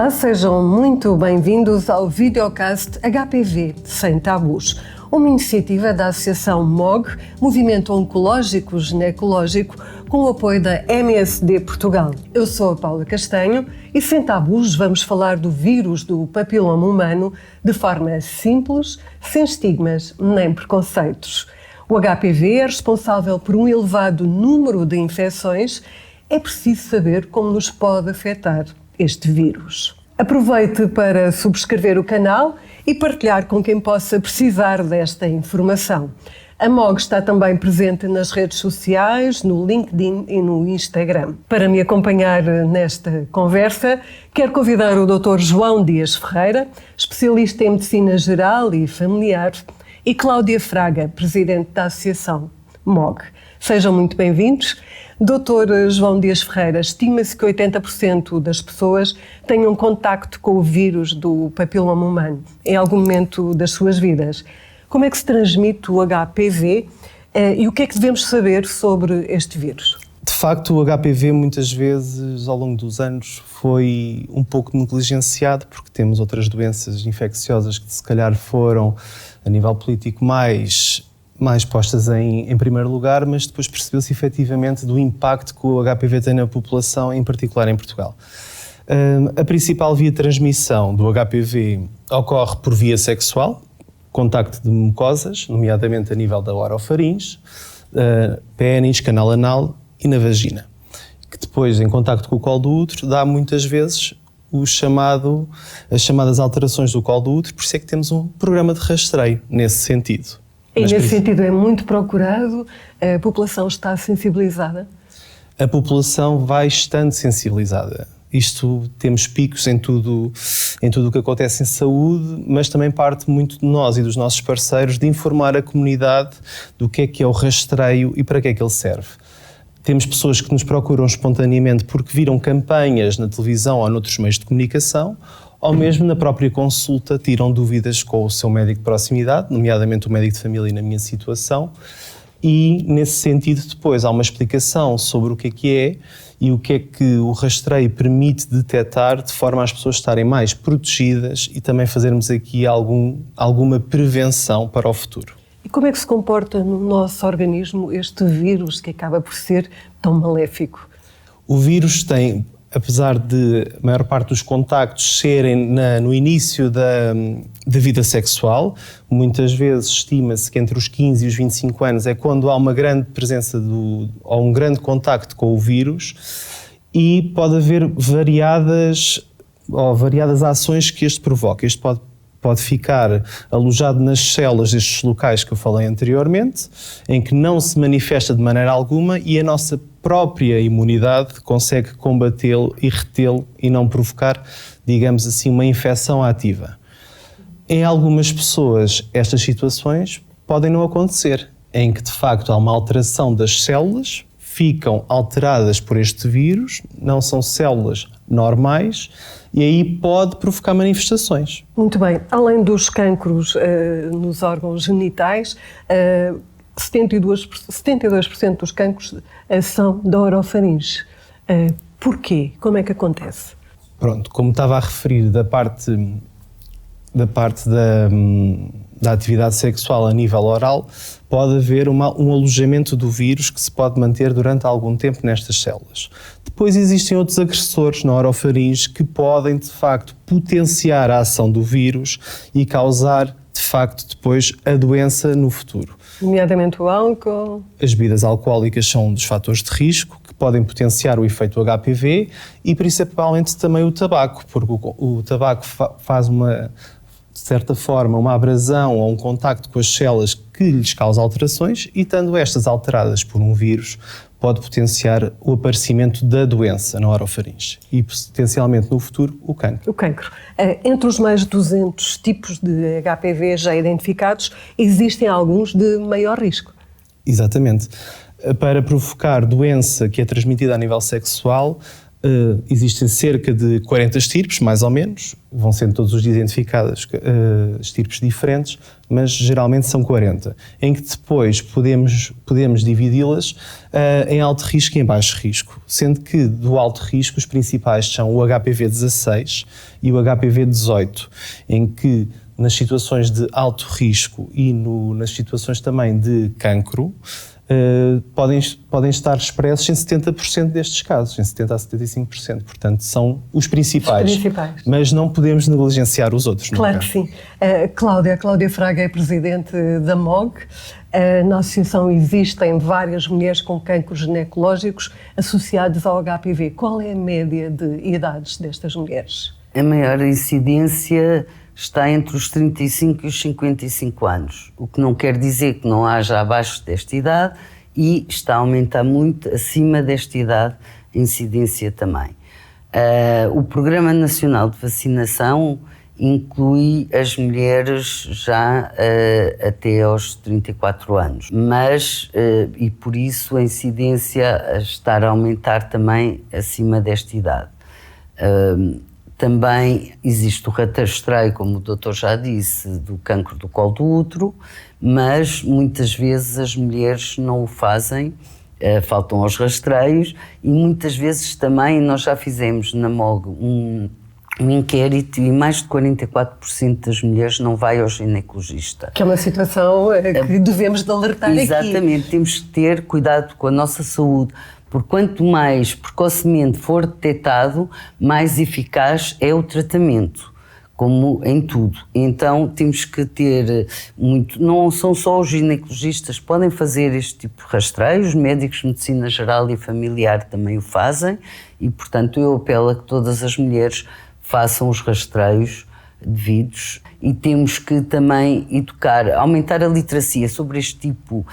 Olá, sejam muito bem-vindos ao videocast HPV Sem Tabus, uma iniciativa da Associação MOG, Movimento Oncológico Ginecológico, com o apoio da MSD Portugal. Eu sou a Paula Castanho e sem tabus vamos falar do vírus do papiloma humano de forma simples, sem estigmas nem preconceitos. O HPV é responsável por um elevado número de infecções. É preciso saber como nos pode afetar este vírus. Aproveite para subscrever o canal e partilhar com quem possa precisar desta informação. A MOG está também presente nas redes sociais, no LinkedIn e no Instagram. Para me acompanhar nesta conversa, quero convidar o Dr. João Dias Ferreira, especialista em Medicina Geral e Familiar, e Cláudia Fraga, presidente da Associação MOG. Sejam muito bem-vindos. Dr. João Dias Ferreira, estima-se que 80% das pessoas tenham contacto com o vírus do papiloma humano em algum momento das suas vidas. Como é que se transmite o HPV e o que é que devemos saber sobre este vírus? De facto, o HPV muitas vezes ao longo dos anos foi um pouco negligenciado porque temos outras doenças infecciosas que se calhar foram a nível político mais postas em primeiro lugar, mas depois percebeu-se efetivamente do impacto que o HPV tem na população, em particular em Portugal. A principal via de transmissão do HPV ocorre por via sexual, contacto de mucosas, nomeadamente a nível da orofaringe, pênis, canal anal e na vagina, que depois, em contacto com o colo do útero, dá muitas vezes as chamadas alterações do colo do útero, por isso é que temos um programa de rastreio nesse sentido. E nesse sentido é muito procurado? A população está sensibilizada? A população vai estando sensibilizada. Isto, temos picos em tudo o que acontece em saúde, mas também parte muito de nós e dos nossos parceiros de informar a comunidade do que é o rastreio e para que é que ele serve. Temos pessoas que nos procuram espontaneamente porque viram campanhas na televisão ou noutros meios de comunicação, ou mesmo na própria consulta tiram dúvidas com o seu médico de proximidade, nomeadamente o médico de família na minha situação, e nesse sentido depois há uma explicação sobre o que é e o que é que o rastreio permite detectar de forma às pessoas estarem mais protegidas e também fazermos aqui alguma prevenção para o futuro. E como é que se comporta no nosso organismo este vírus que acaba por ser tão maléfico? O vírus tem, apesar de a maior parte dos contactos serem no início da vida sexual, muitas vezes estima-se que entre os 15 e os 25 anos é quando há uma grande presença ou um grande contacto com o vírus e pode haver variadas ações que este provoca. Este pode ficar alojado nas células destes locais que eu falei anteriormente, em que não se manifesta de maneira alguma e a nossa própria imunidade consegue combatê-lo e retê-lo e não provocar, digamos assim, uma infecção ativa. Em algumas pessoas, estas situações podem não acontecer, em que de facto há uma alteração das células, ficam alteradas por este vírus, não são células normais e aí pode provocar manifestações. Muito bem. Além dos cancros nos órgãos genitais, 72% dos cancros são da orofaringe. Porquê? Como é que acontece? Pronto, como estava a referir da parte da atividade sexual a nível oral, pode haver um alojamento do vírus que se pode manter durante algum tempo nestas células. Depois existem outros agressores na orofaringe que podem, de facto, potenciar a ação do vírus e causar, de facto, depois a doença no futuro. Nomeadamente o álcool? As bebidas alcoólicas são um dos fatores de risco que podem potenciar o efeito do HPV e principalmente também o tabaco, porque o tabaco faz de certa forma, uma abrasão ou um contacto com as células que lhes causa alterações e, estando estas alteradas por um vírus, pode potenciar o aparecimento da doença na orofaringe e, potencialmente, no futuro, o cancro. O cancro. Entre os mais de 200 tipos de HPV já identificados, existem alguns de maior risco. Exatamente. Para provocar doença que é transmitida a nível sexual, Existem cerca de 40 estirpes, mais ou menos, vão sendo todos os dias identificadas estirpes diferentes, mas geralmente são 40, em que depois podemos dividi-las em alto risco e em baixo risco, sendo que do alto risco os principais são o HPV 16 e o HPV 18, em que nas situações de alto risco e nas situações também de cancro, podem estar expressos em 70% destes casos, em 70% a 75%. Portanto, são os principais. Mas não podemos negligenciar os outros. Claro nunca. que sim. Cláudia Fraga é presidente da MOG. Na associação existem várias mulheres com cancros ginecológicos associados ao HPV. Qual é a média de idades destas mulheres? A maior incidência está entre os 35 e os 55 anos, o que não quer dizer que não haja abaixo desta idade, e está a aumentar muito acima desta idade a incidência também. O Programa Nacional de Vacinação inclui as mulheres já até aos 34 anos, mas, e por isso a incidência está a aumentar também acima desta idade. Também existe o rastreio, como o doutor já disse, do cancro do colo do útero, mas muitas vezes as mulheres não o fazem, faltam aos rastreios, e muitas vezes também nós já fizemos na MOG um inquérito e mais de 44% das mulheres não vai ao ginecologista. Que é uma situação que devemos de alertar aqui. Exatamente, temos que ter cuidado com a nossa saúde, porque quanto mais precocemente for detectado, mais eficaz é o tratamento, como em tudo. Então temos que ter muito, não são só os ginecologistas que podem fazer este tipo de rastreio, os médicos de medicina geral e familiar também o fazem, e portanto eu apelo a que todas as mulheres façam os rastreios devidos, e temos que também educar, aumentar a literacia sobre este tipo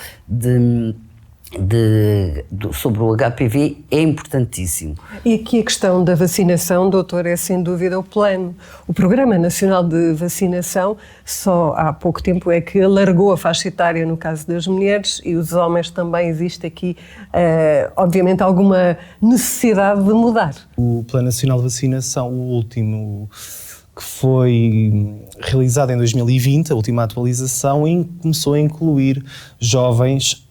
sobre o HPV é importantíssimo. E aqui a questão da vacinação, doutor, é sem dúvida o plano. O Programa Nacional de Vacinação só há pouco tempo é que alargou a faixa etária no caso das mulheres, e os homens também. Existe aqui, obviamente, alguma necessidade de mudar. O Plano Nacional de Vacinação, o último, que foi realizado em 2020, a última atualização, começou a incluir jovens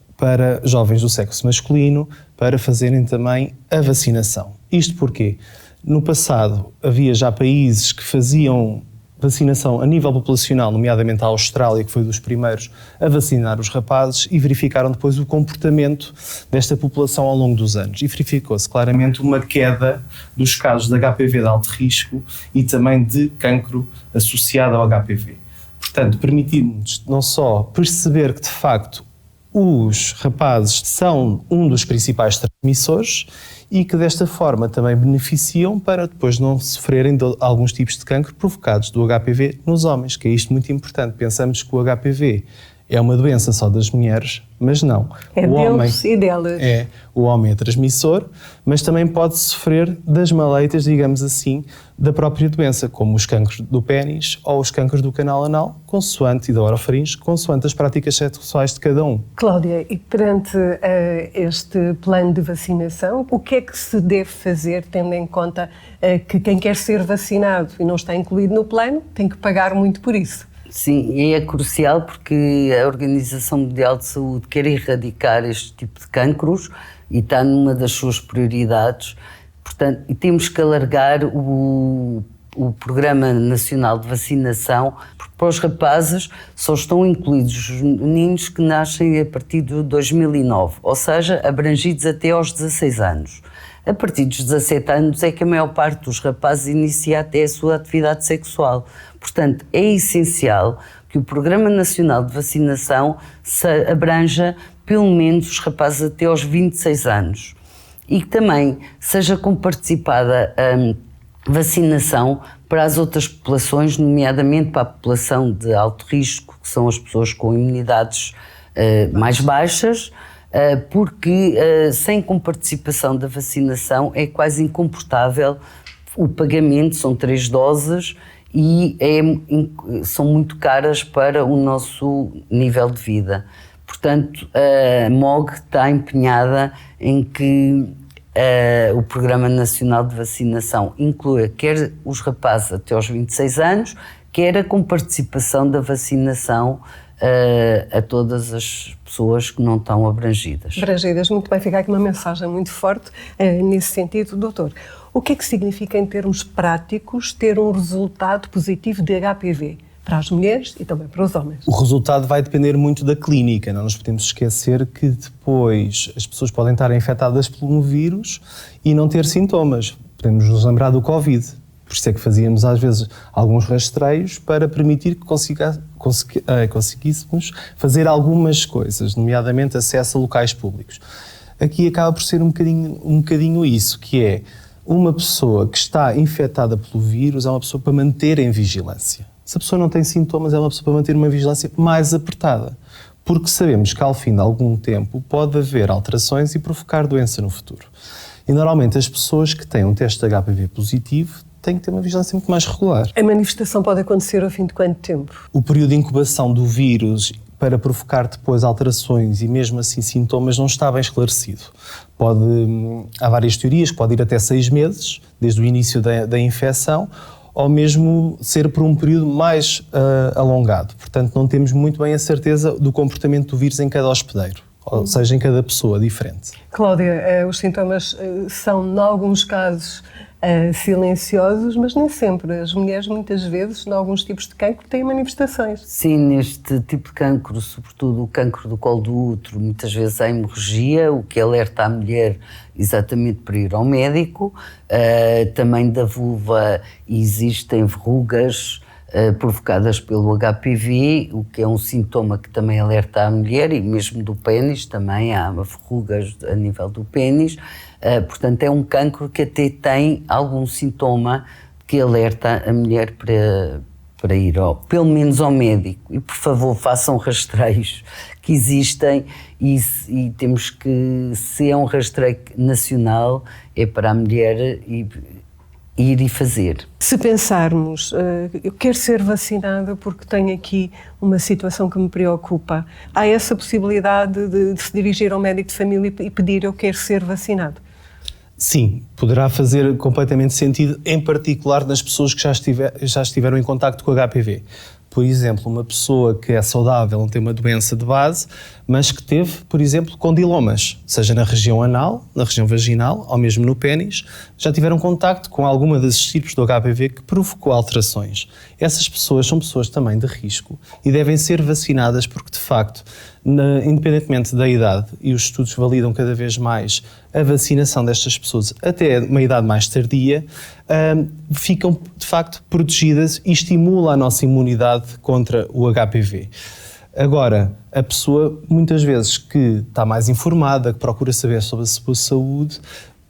do sexo masculino para fazerem também a vacinação. Isto porque no passado havia já países que faziam vacinação a nível populacional, nomeadamente a Austrália, que foi dos primeiros a vacinar os rapazes, e verificaram depois o comportamento desta população ao longo dos anos. E verificou-se claramente uma queda dos casos de HPV de alto risco e também de cancro associado ao HPV. Portanto, permitiu-nos não só perceber que, de facto, os rapazes são um dos principais transmissores e que desta forma também beneficiam para depois não sofrerem de alguns tipos de cancro provocados do HPV nos homens, que é isto muito importante. Pensamos que o HPV é uma doença só das mulheres, mas não. É deles e delas. O homem é transmissor, mas também pode sofrer das maleitas, digamos assim, da própria doença, como os cancros do pénis ou os cancros do canal anal, consoante, e da orofaringe, consoante as práticas sexuais de cada um. Cláudia, e perante este plano de vacinação, o que é que se deve fazer, tendo em conta que quem quer ser vacinado e não está incluído no plano tem que pagar muito por isso? Sim, e é crucial porque a Organização Mundial de Saúde quer erradicar este tipo de cancros e está numa das suas prioridades. Portanto, e temos que alargar o Programa Nacional de Vacinação, porque para os rapazes só estão incluídos os meninos que nascem a partir de 2009, ou seja, abrangidos até aos 16 anos. A partir dos 17 anos é que a maior parte dos rapazes inicia até a sua atividade sexual. Portanto, é essencial que o Programa Nacional de Vacinação abranja pelo menos os rapazes até aos 26 anos e que também seja comparticipada a vacinação para as outras populações, nomeadamente para a população de alto risco, que são as pessoas com imunidades mais baixas, porque sem comparticipação da vacinação é quase incomportável o pagamento, são 3 doses e são muito caras para o nosso nível de vida. Portanto, a MOG está empenhada em que o Programa Nacional de Vacinação inclui quer os rapazes até aos 26 anos, quer com participação da vacinação a todas as pessoas que não estão abrangidas. Muito bem, fica aqui uma mensagem muito forte nesse sentido. Doutor, o que é que significa em termos práticos ter um resultado positivo de HPV? Para as mulheres e também para os homens. O resultado vai depender muito da clínica. Não nos podemos esquecer que depois as pessoas podem estar infectadas por um vírus e não ter sintomas. Podemos nos lembrar do Covid. Por isso é que fazíamos às vezes alguns rastreios para permitir que conseguíssemos fazer algumas coisas, nomeadamente acesso a locais públicos. Aqui acaba por ser um bocadinho isso, que é uma pessoa que está infectada pelo vírus é uma pessoa para manter em vigilância. Se a pessoa não tem sintomas, é uma pessoa para manter uma vigilância mais apertada, porque sabemos que ao fim de algum tempo pode haver alterações e provocar doença no futuro. E normalmente as pessoas que têm um teste de HPV positivo têm que ter uma vigilância muito mais regular. A manifestação pode acontecer ao fim de quanto tempo? O período de incubação do vírus para provocar depois alterações e mesmo assim sintomas não está bem esclarecido. Há várias teorias, pode ir até 6 meses, desde o início da infecção, ou mesmo ser por um período mais alongado. Portanto, não temos muito bem a certeza do comportamento do vírus em cada hospedeiro, ou seja, em cada pessoa diferente. Cláudia, os sintomas são, em alguns casos, silenciosos, mas nem sempre. As mulheres, muitas vezes, em alguns tipos de cancro, têm manifestações. Sim, neste tipo de cancro, sobretudo o cancro do colo do útero, muitas vezes há hemorragia, o que alerta a mulher exatamente para ir ao médico. Também da vulva existem verrugas provocadas pelo HPV, o que é um sintoma que também alerta a mulher, e mesmo do pênis também há verrugas a nível do pênis. Portanto, é um cancro que até tem algum sintoma que alerta a mulher para ir pelo menos ao médico. E, por favor, façam rastreios que existem e temos que, se é um rastreio nacional, é para a mulher ir e fazer. Se pensarmos, eu quero ser vacinada porque tenho aqui uma situação que me preocupa, há essa possibilidade de se dirigir ao médico de família e pedir eu quero ser vacinado? Sim, poderá fazer completamente sentido, em particular nas pessoas que já estiveram em contacto com o HPV. Por exemplo, uma pessoa que é saudável, não tem uma doença de base, mas que teve, por exemplo, condilomas, seja na região anal, na região vaginal ou mesmo no pênis, já tiveram contacto com alguma das estirpes do HPV que provocou alterações. Essas pessoas são pessoas também de risco e devem ser vacinadas porque, de facto, independentemente da idade, e os estudos validam cada vez mais a vacinação destas pessoas até uma idade mais tardia, ficam de facto protegidas e estimula a nossa imunidade contra o HPV. Agora, a pessoa muitas vezes que está mais informada, que procura saber sobre a sua saúde,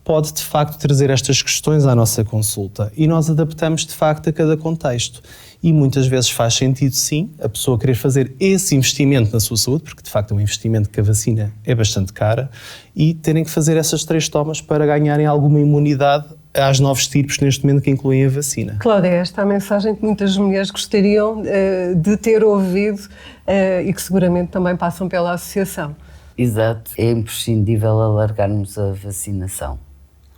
pode de facto trazer estas questões à nossa consulta e nós adaptamos de facto a cada contexto. E muitas vezes faz sentido, sim, a pessoa querer fazer esse investimento na sua saúde, porque de facto é um investimento que a vacina é bastante cara, e terem que fazer essas 3 tomas para ganharem alguma imunidade às novos tipos neste momento que incluem a vacina. Cláudia, esta é a mensagem que muitas mulheres gostariam de ter ouvido e que seguramente também passam pela associação. Exato, é imprescindível alargarmos a vacinação.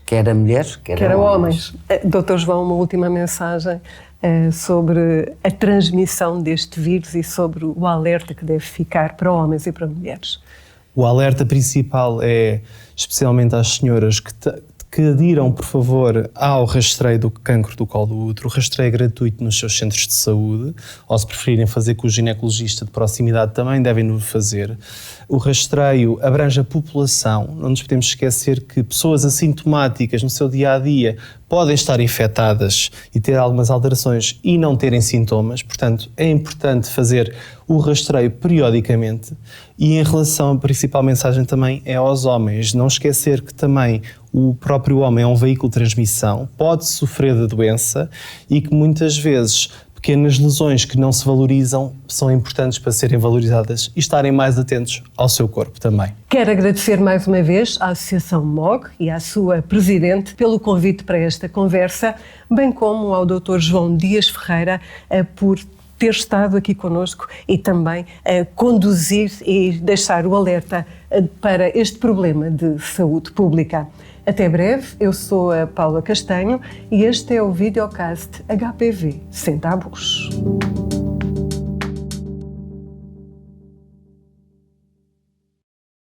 Quer a mulheres, quer a homens. Doutor João, uma última mensagem sobre a transmissão deste vírus e sobre o alerta que deve ficar para homens e para mulheres. O alerta principal é, especialmente às senhoras que adiram, por favor, ao rastreio do cancro do colo do útero. O rastreio é gratuito nos seus centros de saúde, ou se preferirem fazer com o ginecologista de proximidade, também devem-no fazer. O rastreio abrange a população, não nos podemos esquecer que pessoas assintomáticas no seu dia-a-dia podem estar infectadas e ter algumas alterações e não terem sintomas, portanto é importante fazer o rastreio periodicamente. E em relação, a principal mensagem também é aos homens, não esquecer que também o próprio homem é um veículo de transmissão, pode sofrer da doença e que muitas vezes pequenas lesões que não se valorizam são importantes para serem valorizadas e estarem mais atentos ao seu corpo também. Quero agradecer mais uma vez à Associação MOG e à sua Presidente pelo convite para esta conversa, bem como ao Dr. João Dias Ferreira por ter estado aqui connosco e também conduzir e deixar o alerta para este problema de saúde pública. Até breve, eu sou a Paula Castanho e este é o videocast HPV Sem Tabus.